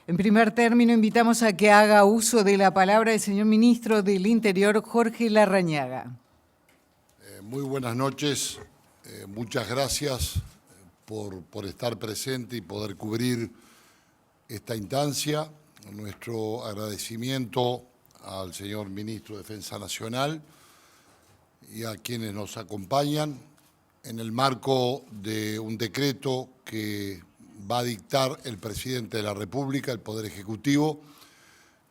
En primer término, invitamos a que haga uso de la palabra el señor Ministro del Interior, Jorge Larrañaga. Muy buenas noches. Muchas gracias por estar presente y poder cubrir esta instancia. Nuestro agradecimiento al señor Ministro de Defensa Nacional y a quienes nos acompañan en el marco de un decreto que va a dictar el Presidente de la República, el Poder Ejecutivo,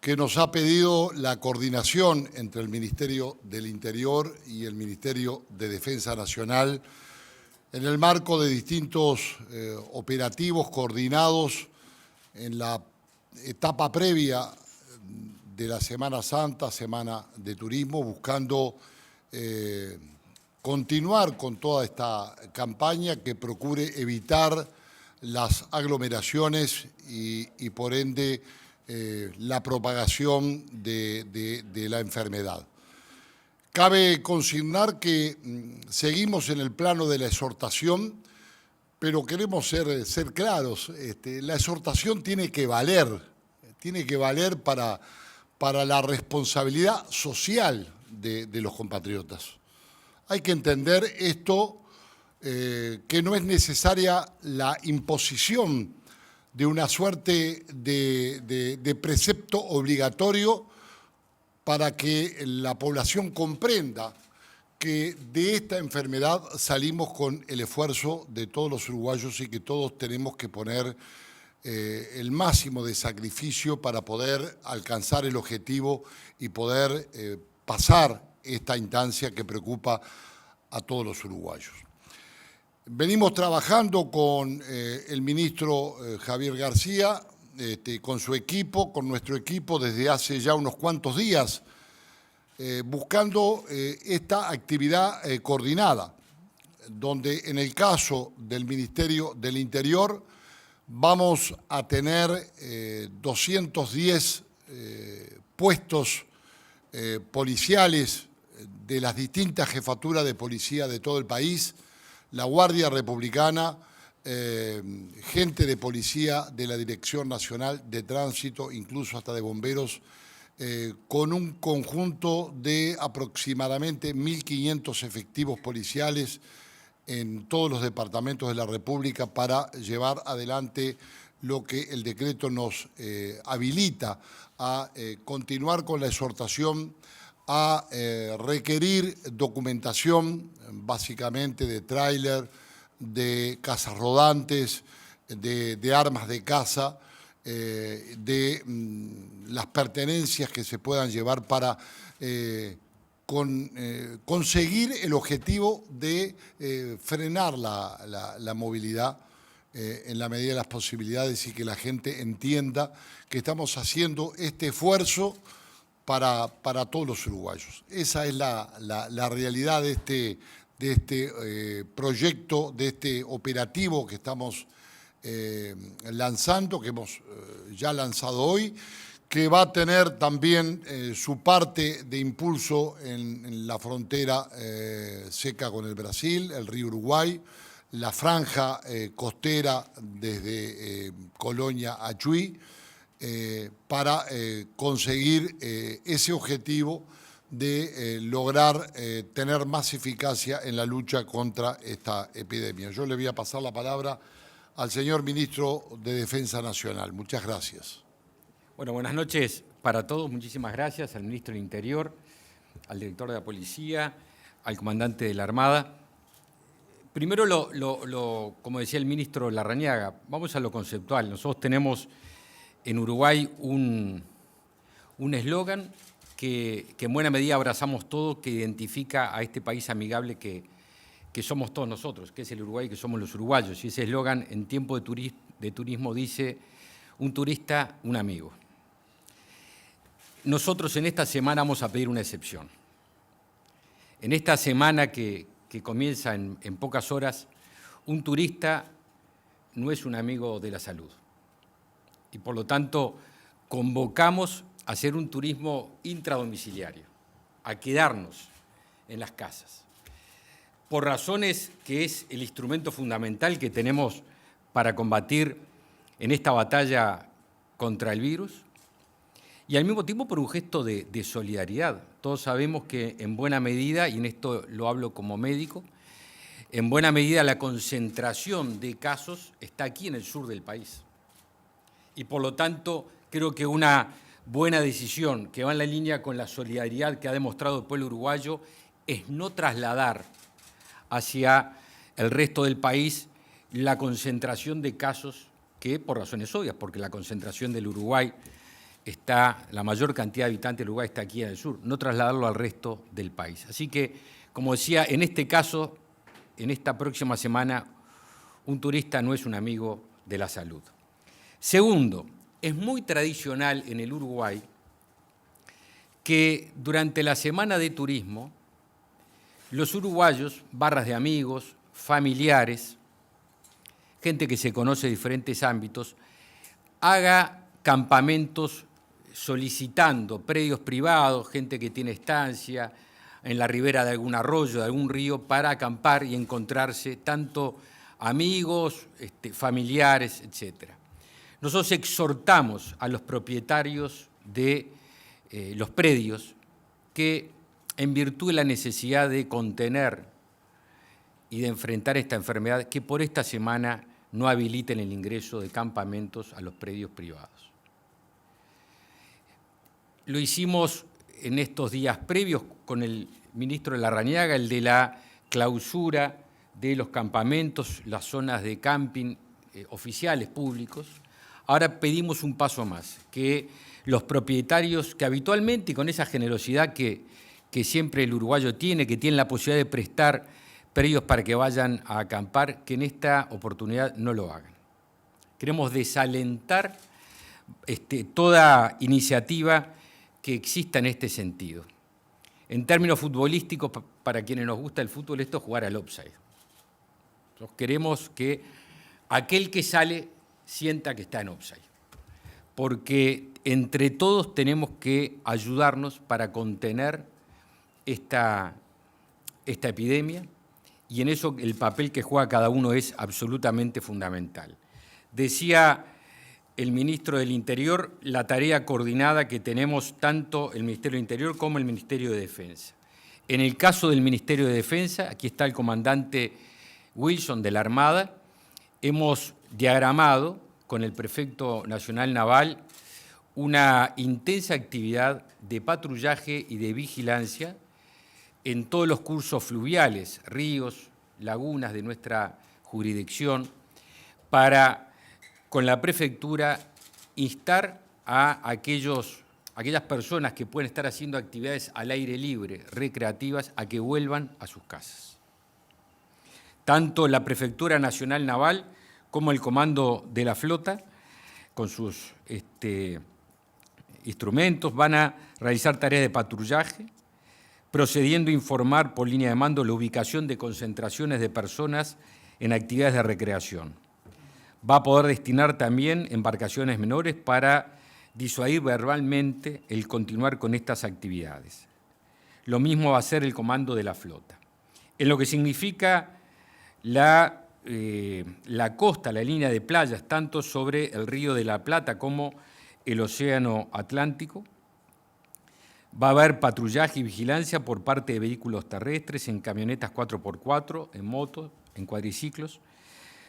que nos ha pedido la coordinación entre el Ministerio del Interior y el Ministerio de Defensa Nacional en el marco de distintos operativos coordinados en la etapa previa de la Semana Santa, Semana de Turismo, buscando continuar con toda esta campaña que procure evitar las aglomeraciones y por ende la propagación de la enfermedad. Cabe consignar que seguimos en el plano de la exhortación, pero queremos ser claros. La exhortación tiene que valer para la responsabilidad social de los compatriotas. Hay que entender esto, que no es necesaria la imposición de una suerte de precepto obligatorio para que la población comprenda que de esta enfermedad salimos con el esfuerzo de todos los uruguayos y que todos tenemos que poner el máximo de sacrificio para poder alcanzar el objetivo y poder pasar esta instancia que preocupa a todos los uruguayos. Venimos trabajando con el ministro Javier García, con su equipo, con nuestro equipo desde hace ya unos cuantos días, buscando esta actividad coordinada, donde en el caso del Ministerio del Interior vamos a tener 210 puestos policiales de las distintas jefaturas de policía de todo el país, la Guardia Republicana, gente de policía de la Dirección Nacional de Tránsito, incluso hasta de bomberos, con un conjunto de aproximadamente 1.500 efectivos policiales en todos los departamentos de la República para llevar adelante lo que el decreto nos habilita a continuar con la exhortación a requerir documentación, básicamente de tráiler, de casas rodantes, de armas de caza, de las pertenencias que se puedan llevar para conseguir el objetivo de frenar la movilidad en la medida de las posibilidades y que la gente entienda que estamos haciendo este esfuerzo para todos los uruguayos. Esa es la realidad de este proyecto, de este operativo que estamos lanzando, que hemos ya lanzado hoy, que va a tener también su parte de impulso en la frontera seca con el Brasil, el río Uruguay, la franja costera desde Colonia a Chuy, para conseguir ese objetivo de lograr tener más eficacia en la lucha contra esta epidemia. Yo le voy a pasar la palabra al señor Ministro de Defensa Nacional. Muchas gracias. Bueno, buenas noches para todos. Muchísimas gracias al Ministro del Interior, al Director de la Policía, al Comandante de la Armada. Primero, como decía el Ministro Larrañaga, vamos a lo conceptual. Nosotros tenemos en Uruguay un eslogan que en buena medida abrazamos todo, que identifica a este país amigable que somos todos nosotros, que es el Uruguay, que somos los uruguayos. Y ese eslogan en tiempo de turismo dice: un turista, un amigo. Nosotros en esta semana vamos a pedir una excepción. En esta semana que comienza en pocas horas, un turista no es un amigo de la salud. Y por lo tanto, convocamos a hacer un turismo intradomiciliario, a quedarnos en las casas, por razones que es el instrumento fundamental que tenemos para combatir en esta batalla contra el virus y al mismo tiempo por un gesto de solidaridad. Todos sabemos que en buena medida, y en esto lo hablo como médico, en buena medida la concentración de casos está aquí en el sur del país. Y por lo tanto creo que una buena decisión que va en la línea con la solidaridad que ha demostrado el pueblo uruguayo es no trasladar hacia el resto del país la concentración de casos que, por razones obvias, porque la concentración del Uruguay está, la mayor cantidad de habitantes del Uruguay está aquí en el sur, no trasladarlo al resto del país. Así que, como decía, en este caso, en esta próxima semana, un turista no es un amigo de la salud. Segundo, es muy tradicional en el Uruguay que durante la semana de turismo, los uruguayos, barras de amigos, familiares, gente que se conoce de diferentes ámbitos, haga campamentos solicitando predios privados, gente que tiene estancia en la ribera de algún arroyo, de algún río, para acampar y encontrarse tanto amigos, familiares, etc. Nosotros exhortamos a los propietarios de los predios que, en virtud de la necesidad de contener y de enfrentar esta enfermedad, que por esta semana no habiliten el ingreso de campamentos a los predios privados. Lo hicimos en estos días previos con el ministro Larrañaga, el de la clausura de los campamentos, las zonas de camping oficiales públicos. Ahora pedimos un paso más, que los propietarios que habitualmente y con esa generosidad que siempre el uruguayo tiene, que tienen la posibilidad de prestar predios para que vayan a acampar, que en esta oportunidad no lo hagan. Queremos desalentar toda iniciativa que exista en este sentido. En términos futbolísticos, para quienes nos gusta el fútbol, esto es jugar al offside. Nosotros queremos que aquel que sale sienta que está en offside, porque entre todos tenemos que ayudarnos para contener esta epidemia, y en eso el papel que juega cada uno es absolutamente fundamental. Decía el ministro del Interior la tarea coordinada que tenemos tanto el Ministerio del Interior como el Ministerio de Defensa. En el caso del Ministerio de Defensa, aquí está el comandante Wilson de la Armada, hemos diagramado con el prefecto nacional naval una intensa actividad de patrullaje y de vigilancia en todos los cursos fluviales, ríos, lagunas de nuestra jurisdicción, para, con la prefectura, instar a aquellas personas que pueden estar haciendo actividades al aire libre, recreativas, a que vuelvan a sus casas. Tanto la Prefectura Nacional Naval como el Comando de la Flota, con sus instrumentos, van a realizar tareas de patrullaje, procediendo a informar por línea de mando la ubicación de concentraciones de personas en actividades de recreación. Va a poder destinar también embarcaciones menores para disuadir verbalmente el continuar con estas actividades. Lo mismo va a hacer el Comando de la Flota. En lo que significa la costa, la línea de playas, tanto sobre el Río de la Plata como el Océano Atlántico, va a haber patrullaje y vigilancia por parte de vehículos terrestres, en camionetas 4x4, en motos, en cuadriciclos.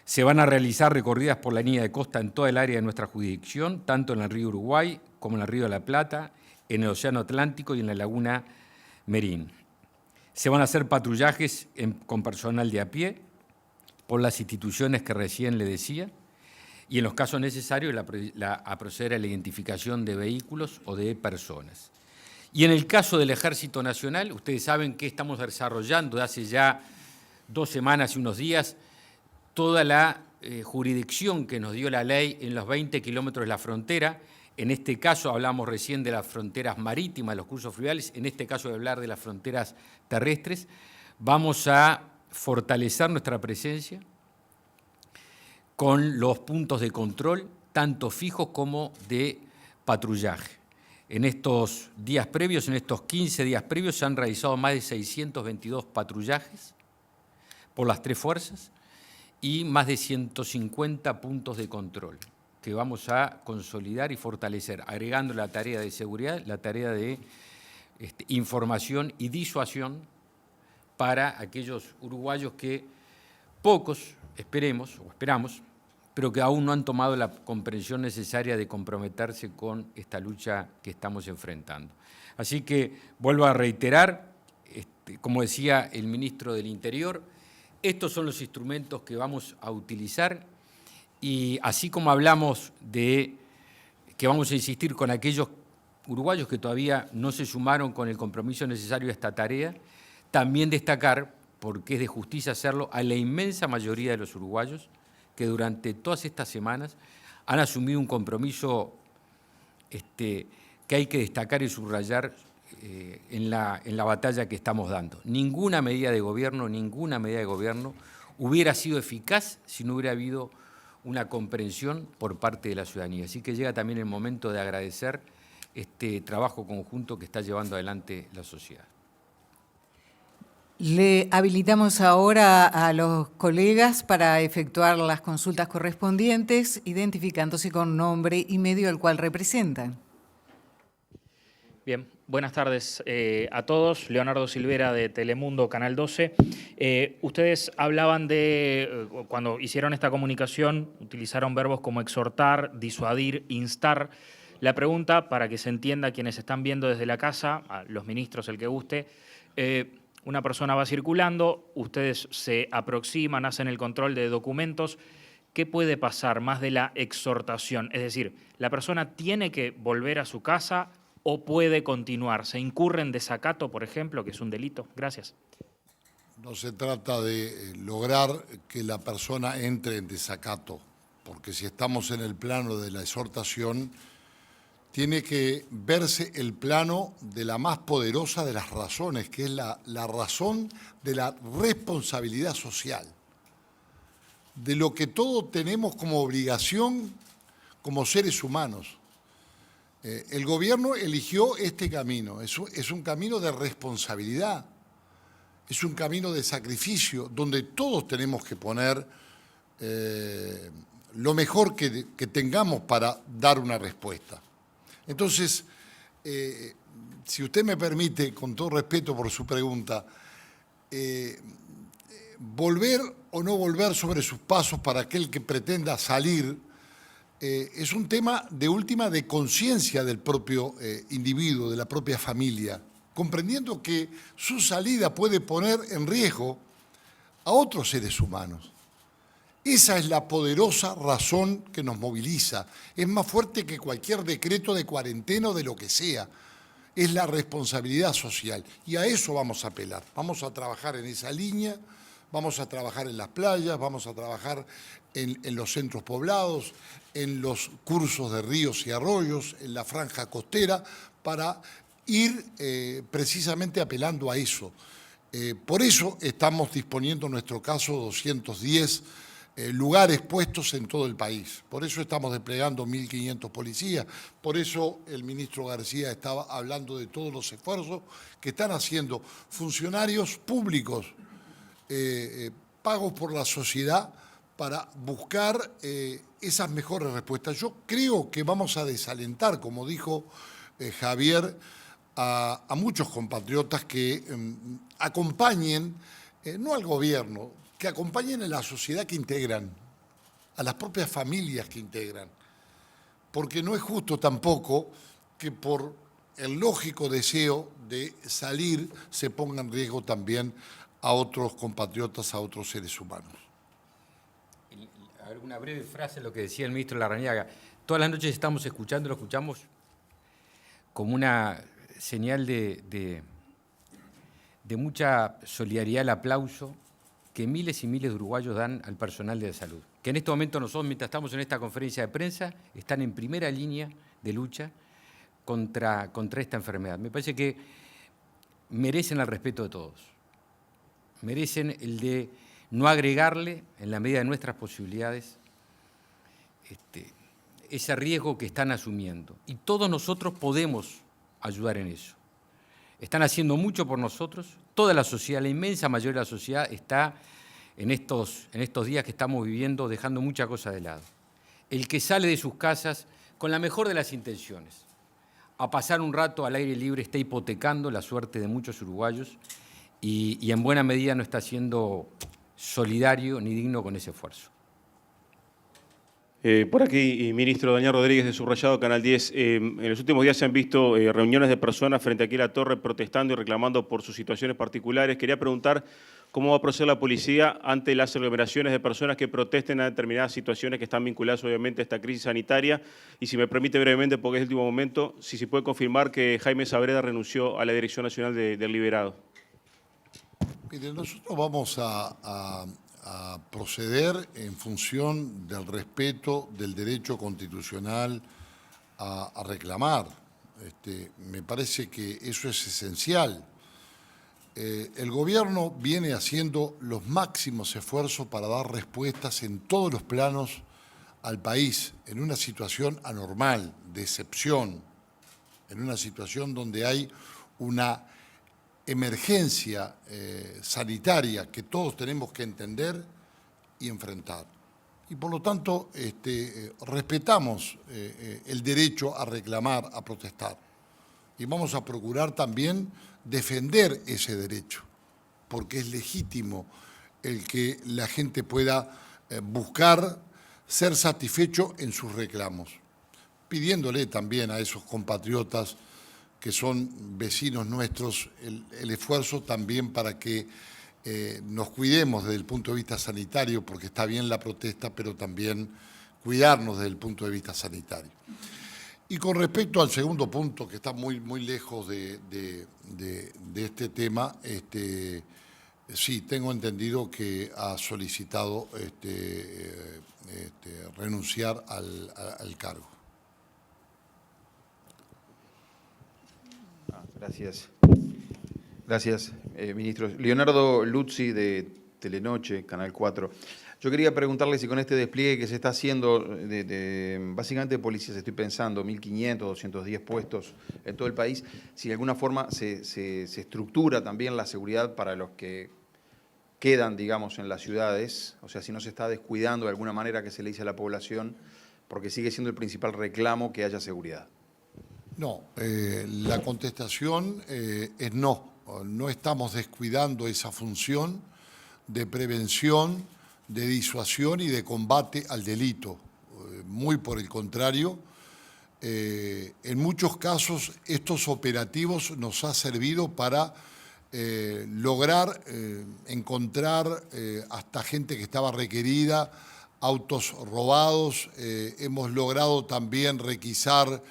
Se van a realizar recorridas por la línea de costa en toda el área de nuestra jurisdicción, tanto en el río Uruguay como en el río de la Plata, en el Océano Atlántico y en la laguna Merín. Se van a hacer patrullajes con personal de a pie por las instituciones que recién le decía, y en los casos necesarios a proceder a la identificación de vehículos o de personas. Y en el caso del Ejército Nacional, ustedes saben que estamos desarrollando de hace ya 2 semanas y unos días toda la jurisdicción que nos dio la ley en los 20 kilómetros de la frontera. En este caso hablamos recién de las fronteras marítimas, los cursos fluviales, en este caso de hablar de las fronteras terrestres. Vamos a fortalecer nuestra presencia con los puntos de control, tanto fijos como de patrullaje. En estos días previos, en estos 15 días previos, se han realizado más de 622 patrullajes por las 3 fuerzas y más de 150 puntos de control. que vamos a consolidar y fortalecer, agregando la tarea de seguridad, la tarea de información y disuasión para aquellos uruguayos que pocos, esperamos, pero que aún no han tomado la comprensión necesaria de comprometerse con esta lucha que estamos enfrentando. Así que vuelvo a reiterar, como decía el ministro del Interior, estos son los instrumentos que vamos a utilizar y así como hablamos de que vamos a insistir con aquellos uruguayos que todavía no se sumaron con el compromiso necesario a esta tarea, también destacar, porque es de justicia hacerlo, a la inmensa mayoría de los uruguayos que durante todas estas semanas han asumido un compromiso que hay que destacar y subrayar en la batalla que estamos dando. Ninguna medida de gobierno hubiera sido eficaz si no hubiera habido una comprensión por parte de la ciudadanía. Así que llega también el momento de agradecer este trabajo conjunto que está llevando adelante la sociedad. Le habilitamos ahora a los colegas para efectuar las consultas correspondientes, identificándose con nombre y medio al cual representan. Bien, buenas tardes a todos. Leonardo Silvera de Telemundo, Canal 12. Ustedes hablaban de, cuando hicieron esta comunicación, utilizaron verbos como exhortar, disuadir, instar. La pregunta, para que se entienda quienes están viendo desde la casa, a los ministros, el que guste, una persona va circulando, ustedes se aproximan, hacen el control de documentos. ¿Qué puede pasar más de la exhortación? Es decir, ¿la persona tiene que volver a su casa o puede continuar? ¿Se incurre en desacato, por ejemplo, que es un delito? Gracias. No se trata de lograr que la persona entre en desacato, porque si estamos en el plano de la exhortación, tiene que verse el plano de la más poderosa de las razones, que es la razón de la responsabilidad social, de lo que todos tenemos como obligación como seres humanos. El gobierno eligió este camino, es un camino de responsabilidad, es un camino de sacrificio, donde todos tenemos que poner lo mejor que tengamos para dar una respuesta. Entonces, si usted me permite, con todo respeto por su pregunta, volver o no volver sobre sus pasos para aquel que pretenda salir es un tema de última de conciencia del propio individuo, de la propia familia, comprendiendo que su salida puede poner en riesgo a otros seres humanos. Esa es la poderosa razón que nos moviliza. Es más fuerte que cualquier decreto de cuarentena o de lo que sea. Es la responsabilidad social. Y a eso vamos a apelar. Vamos a trabajar en esa línea, vamos a trabajar en las playas, vamos a trabajar en los centros poblados, en los cursos de ríos y arroyos, en la franja costera, para ir precisamente apelando a eso. Por eso estamos disponiendo en nuestro caso 210 lugares puestos en todo el país. Por eso estamos desplegando 1.500 policías, por eso el ministro García estaba hablando de todos los esfuerzos que están haciendo funcionarios públicos pagos por la sociedad para buscar esas mejores respuestas. Yo creo que vamos a desalentar, como dijo Javier, a muchos compatriotas que acompañen, no al gobierno, que acompañen a la sociedad que integran, a las propias familias que integran. Porque no es justo tampoco que por el lógico deseo de salir se ponga en riesgo también a otros compatriotas, a otros seres humanos. A ver, una breve frase de lo que decía el ministro Larrañaga. Todas las noches estamos escuchando, lo escuchamos como una señal de mucha solidaridad, el aplauso que miles y miles de uruguayos dan al personal de salud, que en este momento nosotros, mientras estamos en esta conferencia de prensa, están en primera línea de lucha contra esta enfermedad. Me parece que merecen el respeto de todos, merecen el de no agregarle, en la medida de nuestras posibilidades, ese riesgo que están asumiendo. Y todos nosotros podemos ayudar en eso. Están haciendo mucho por nosotros. Toda la sociedad, la inmensa mayoría de la sociedad está en estos días que estamos viviendo dejando muchas cosas de lado. el que sale de sus casas con la mejor de las intenciones, a pasar un rato al aire libre, está hipotecando la suerte de muchos uruguayos y en buena medida no está siendo solidario ni digno con ese esfuerzo. Por aquí, ministro Daniel Rodríguez de Subrayado, Canal 10. En los últimos días se han visto reuniones de personas frente aquí a la torre protestando y reclamando por sus situaciones particulares. Quería preguntar cómo va a proceder la policía ante las aglomeraciones de personas que protesten a determinadas situaciones que están vinculadas obviamente a esta crisis sanitaria. Y si me permite brevemente, porque es el último momento, si se puede confirmar que Jaime Sabreda renunció a la Dirección Nacional del Liberado. Mire, nosotros vamos a proceder en función del respeto del derecho constitucional a reclamar. Me parece que eso es esencial. El gobierno viene haciendo los máximos esfuerzos para dar respuestas en todos los planos al país, en una situación anormal, de excepción, en una situación donde hay una emergencia sanitaria que todos tenemos que entender y enfrentar. Y por lo tanto respetamos el derecho a reclamar, a protestar. Y vamos a procurar también defender ese derecho, porque es legítimo el que la gente pueda buscar ser satisfecho en sus reclamos, pidiéndole también a esos compatriotas que son vecinos nuestros, el esfuerzo también para que nos cuidemos desde el punto de vista sanitario, porque está bien la protesta, pero también cuidarnos desde el punto de vista sanitario. Y con respecto al segundo punto, que está muy lejos de este tema, sí, tengo entendido que ha solicitado renunciar al cargo. Gracias. Gracias, ministro. Leonardo Luzzi, de Telenoche, Canal 4. Yo quería preguntarle si con este despliegue que se está haciendo, básicamente de policías, estoy pensando, 1.500, 210 puestos en todo el país, si de alguna forma se estructura también la seguridad para los que quedan, digamos, en las ciudades, o sea, si no se está descuidando de alguna manera que se le dice a la población, porque sigue siendo el principal reclamo que haya seguridad. No, la contestación es no. No estamos descuidando esa función de prevención, de disuasión y de combate al delito. Muy por el contrario, en muchos casos estos operativos nos han servido para lograr encontrar hasta gente que estaba requerida, autos robados, hemos logrado también requisar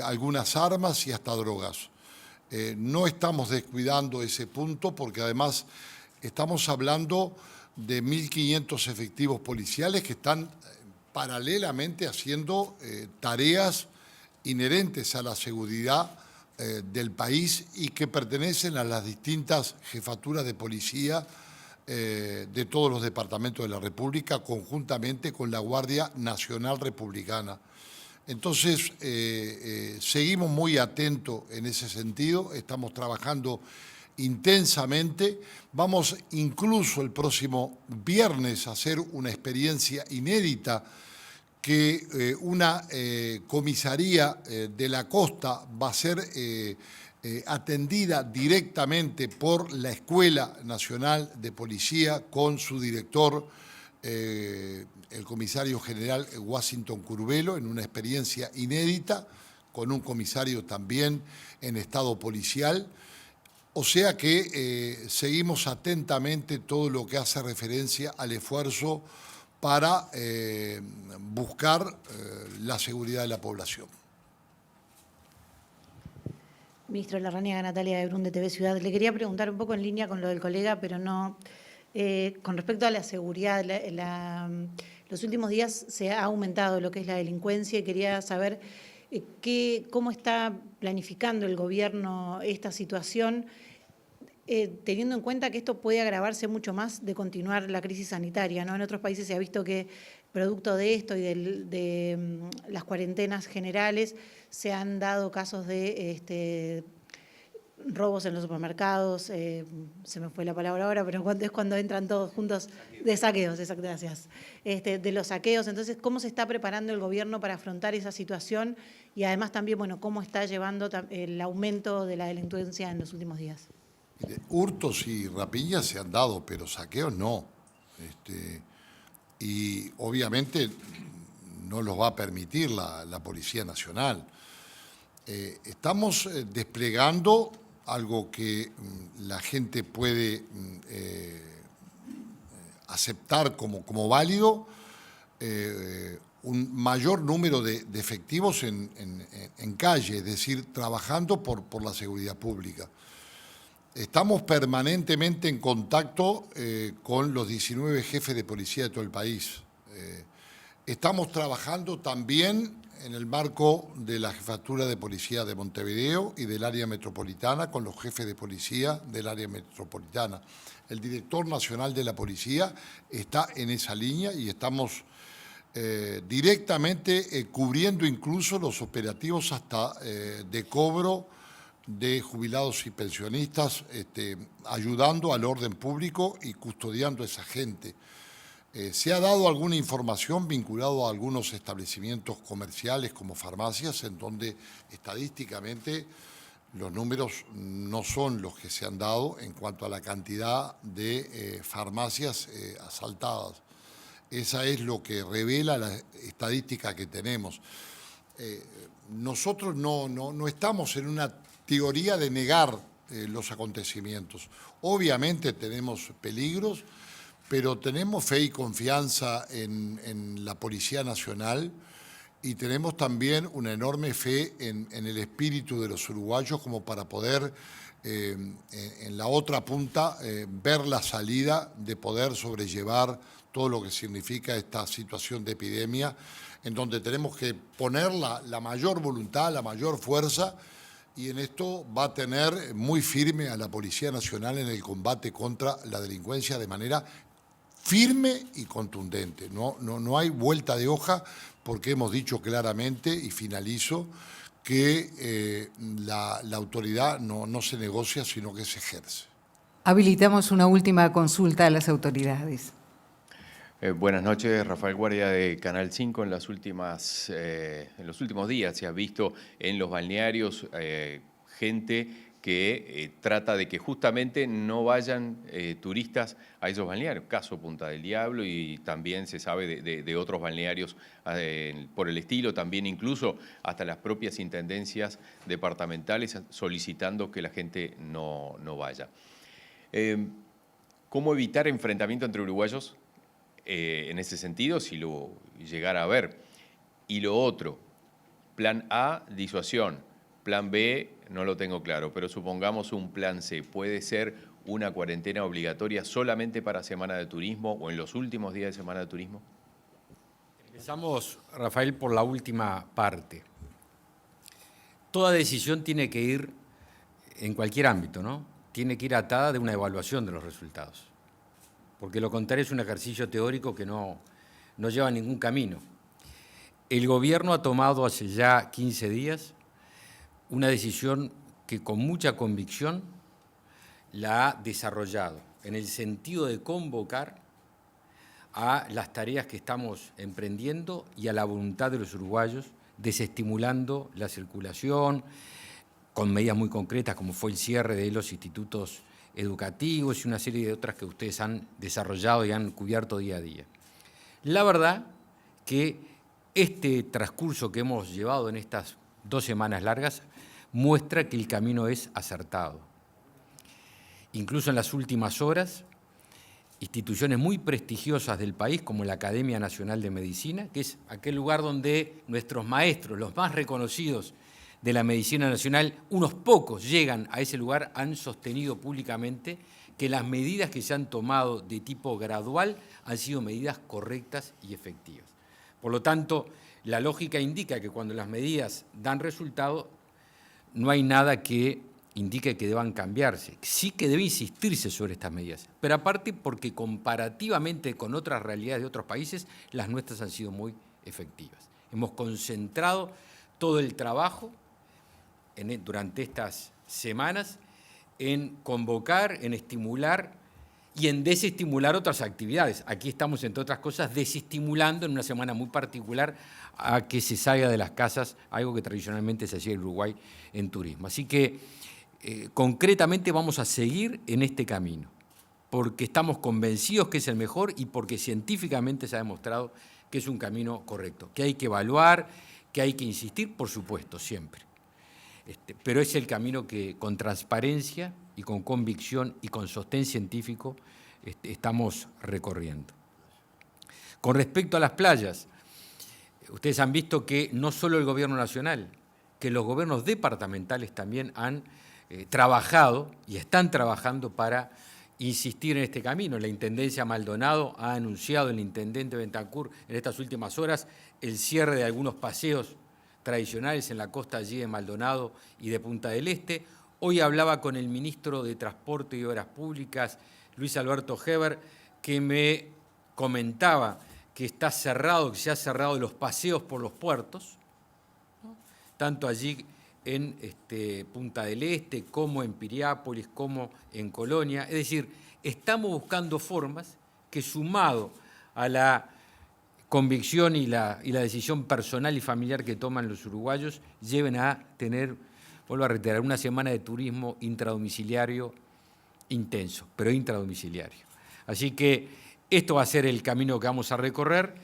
algunas armas y hasta drogas. No estamos descuidando ese punto porque además estamos hablando de 1.500 efectivos policiales que están paralelamente haciendo tareas inherentes a la seguridad del país y que pertenecen a las distintas jefaturas de policía de todos los departamentos de la República, conjuntamente con la Guardia Nacional Republicana. Entonces, seguimos muy atentos en ese sentido, estamos trabajando intensamente. Vamos incluso el próximo viernes a hacer una experiencia inédita que una comisaría de la costa va a ser atendida directamente por la Escuela Nacional de Policía con su director, el comisario general Washington Curbelo, en una experiencia inédita, con un comisario también en estado policial. O sea que seguimos atentamente todo lo que hace referencia al esfuerzo para buscar la seguridad de la población. Ministro Larrañaga, Natalia de Brun, de TV Ciudad. Le quería preguntar un poco en línea con lo del colega, pero no... con respecto a la seguridad, los últimos días se ha aumentado lo que es la delincuencia y quería saber cómo está planificando el gobierno esta situación, teniendo en cuenta que esto puede agravarse mucho más de continuar la crisis sanitaria, ¿no? En otros países se ha visto que producto de esto y de las cuarentenas generales se han dado casos de robos en los supermercados, se me fue la palabra ahora, pero es cuando entran todos juntos, de saqueos, exacto, gracias, de los saqueos. Entonces, ¿cómo se está preparando el gobierno para afrontar esa situación? Y además también, bueno, ¿cómo está llevando el aumento de la delincuencia en los últimos días? Hurtos y rapiñas se han dado, pero saqueos no. Y obviamente no los va a permitir la Policía Nacional. Estamos desplegando algo que la gente puede aceptar como válido, un mayor número de efectivos en calle, es decir, trabajando por la seguridad pública. Estamos permanentemente en contacto con los 19 jefes de policía de todo el país. Estamos trabajando también en el marco de la Jefatura de Policía de Montevideo y del área metropolitana con los jefes de policía del área metropolitana. El director nacional de la policía está en esa línea y estamos directamente cubriendo incluso los operativos hasta de cobro de jubilados y pensionistas, ayudando al orden público y custodiando a esa gente. Se ha dado alguna información vinculada a algunos establecimientos comerciales como farmacias, en donde estadísticamente los números no son los que se han dado en cuanto a la cantidad de farmacias asaltadas. Esa es lo que revela la estadística que tenemos. Nosotros no estamos en una teoría de negar los acontecimientos. Obviamente tenemos peligros, pero tenemos fe y confianza en la Policía Nacional y tenemos también una enorme fe en el espíritu de los uruguayos como para poder en la otra punta ver la salida de poder sobrellevar todo lo que significa esta situación de epidemia, en donde tenemos que poner la mayor voluntad, la mayor fuerza, y en esto va a tener muy firme a la Policía Nacional en el combate contra la delincuencia de manera firme y contundente. No hay vuelta de hoja, porque hemos dicho claramente, y finalizo, que la autoridad no se negocia, sino que se ejerce. Habilitamos una última consulta a las autoridades. Buenas noches, Rafael Guardia de Canal 5. En los últimos días se ha visto en los balnearios gente que trata de que justamente no vayan turistas a esos balnearios, caso Punta del Diablo, y también se sabe de otros balnearios por el estilo, también incluso hasta las propias intendencias departamentales solicitando que la gente no vaya. ¿Cómo evitar enfrentamiento entre uruguayos en ese sentido, si lo llegara a haber? Y lo otro, plan A, disuasión, plan B, no lo tengo claro, pero supongamos un plan C. ¿Puede ser una cuarentena obligatoria solamente para Semana de Turismo o en los últimos días de Semana de Turismo? Empezamos, Rafael, por la última parte. Toda decisión tiene que ir en cualquier ámbito, ¿no? Tiene que ir atada de una evaluación de los resultados, porque lo contrario es un ejercicio teórico que no lleva a ningún camino. El gobierno ha tomado hace ya 15 días una decisión que con mucha convicción la ha desarrollado en el sentido de convocar a las tareas que estamos emprendiendo y a la voluntad de los uruguayos, desestimulando la circulación con medidas muy concretas como fue el cierre de los institutos educativos y una serie de otras que ustedes han desarrollado y han cubierto día a día. La verdad que este transcurso que hemos llevado en estas 2 semanas largas muestra que el camino es acertado. Incluso en las últimas horas, instituciones muy prestigiosas del país, como la Academia Nacional de Medicina, que es aquel lugar donde nuestros maestros, los más reconocidos de la medicina nacional, unos pocos llegan a ese lugar, han sostenido públicamente que las medidas que se han tomado de tipo gradual han sido medidas correctas y efectivas. Por lo tanto, la lógica indica que cuando las medidas dan resultado, no hay nada que indique que deban cambiarse. Sí que debe insistirse sobre estas medidas, pero aparte porque comparativamente con otras realidades de otros países, las nuestras han sido muy efectivas. Hemos concentrado todo el trabajo durante estas semanas en convocar, en estimular y en desestimular otras actividades. Aquí estamos, entre otras cosas, desestimulando en una semana muy particular a que se salga de las casas, algo que tradicionalmente se hacía en Uruguay en turismo. Así que, concretamente, vamos a seguir en este camino, porque estamos convencidos que es el mejor y porque científicamente se ha demostrado que es un camino correcto, que hay que evaluar, que hay que insistir, por supuesto, siempre. Pero es el camino que con transparencia y con convicción y con sostén científico estamos recorriendo. Con respecto a las playas, ustedes han visto que no solo el Gobierno nacional, que los gobiernos departamentales también han trabajado y están trabajando para insistir en este camino. La Intendencia Maldonado ha anunciado, el Intendente Bentancur, en estas últimas horas, el cierre de algunos paseos tradicionales en la costa allí de Maldonado y de Punta del Este. Hoy hablaba con el ministro de Transporte y Obras Públicas, Luis Alberto Heber, que me comentaba que está cerrado, que se ha cerrado los paseos por los puertos, ¿no? Tanto allí en Punta del Este, como en Piriápolis, como en Colonia. Es decir, estamos buscando formas que, sumado a la convicción y la decisión personal y familiar que toman los uruguayos, lleven a tener, vuelvo a reiterar, una semana de turismo intradomiciliario intenso, pero intradomiciliario. Así que esto va a ser el camino que vamos a recorrer.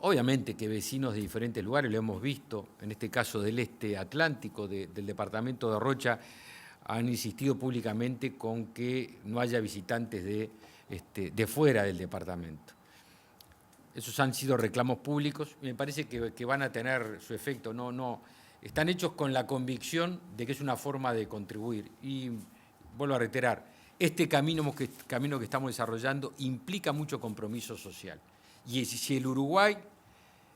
Obviamente que vecinos de diferentes lugares, lo hemos visto, en este caso del este atlántico, del departamento de Rocha, han insistido públicamente con que no haya visitantes de fuera del departamento. Esos han sido reclamos públicos y me parece que van a tener su efecto. Están hechos con la convicción de que es una forma de contribuir. Y vuelvo a reiterar, este camino que estamos desarrollando implica mucho compromiso social. Y si el Uruguay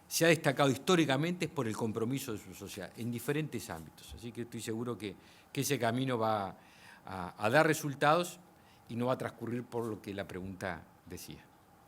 se ha destacado históricamente es por el compromiso de su sociedad, en diferentes ámbitos. Así que estoy seguro que ese camino va a dar resultados y no va a transcurrir por lo que la pregunta decía.